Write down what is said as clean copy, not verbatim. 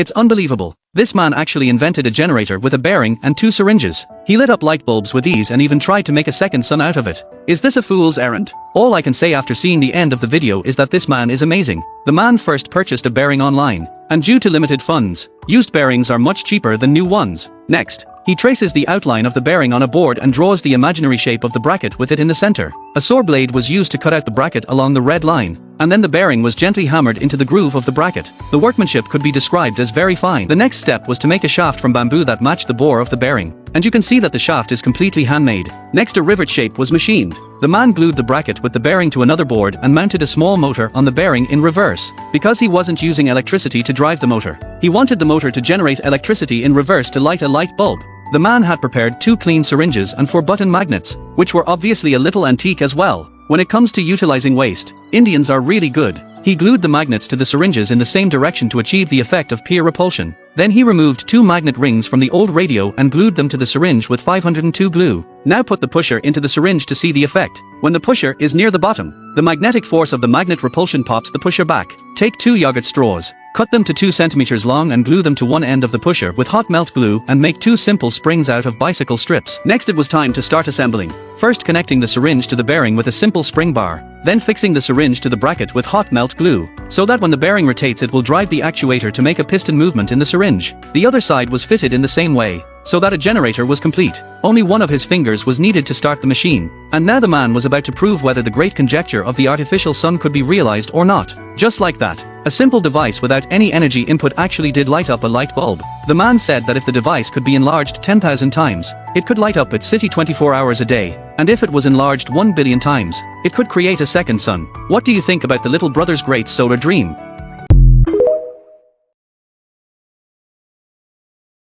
It's unbelievable. This man actually invented a generator with a bearing and 2 syringes. He lit up light bulbs with ease and even tried to make a second sun out of it. Is this a fool's errand? All I can say after seeing the end of the video is that this man is amazing. The man first purchased a bearing online, and due to limited funds, used bearings are much cheaper than new ones. Next, he traces the outline of the bearing on a board and draws the imaginary shape of the bracket with it in the center. A saw blade was used to cut out the bracket along the red line, and then the bearing was gently hammered into the groove of the bracket. The workmanship could be described as very fine. The next step was to make a shaft from bamboo that matched the bore of the bearing, and you can see that the shaft is completely handmade. Next, a rivet shape was machined. The man glued the bracket with the bearing to another board and mounted a small motor on the bearing in reverse. Because he wasn't using electricity to drive the motor, he wanted the motor to generate electricity in reverse to light a light bulb. The man had prepared 2 clean syringes and 4 button magnets, which were obviously a little antique as well. When it comes to utilizing waste, Indians are really good. He glued the magnets to the syringes in the same direction to achieve the effect of peer repulsion. Then he removed 2 magnet rings from the old radio and glued them to the syringe with 502 glue. Now put the pusher into the syringe to see the effect. When the pusher is near the bottom, the magnetic force of the magnet repulsion pops the pusher back. Take 2 yogurt straws, cut them to 2 centimeters long and glue them to one end of the pusher with hot melt glue and make 2 simple springs out of bicycle strips. Next, it was time to start assembling. First, connecting the syringe to the bearing with a simple spring bar, then fixing the syringe to the bracket with hot melt glue, so that when the bearing rotates it will drive the actuator to make a piston movement in the syringe. The other side was fitted in the same way, so that a generator was complete. Only one of his fingers was needed to start the machine, and now the man was about to prove whether the great conjecture of the artificial sun could be realized or not. Just like that, a simple device without any energy input actually did light up a light bulb. The man said that if the device could be enlarged 10,000 times, it could light up its city 24 hours a day, and if it was enlarged 1 billion times, it could create a second sun. What do you think about the little brother's great solar dream?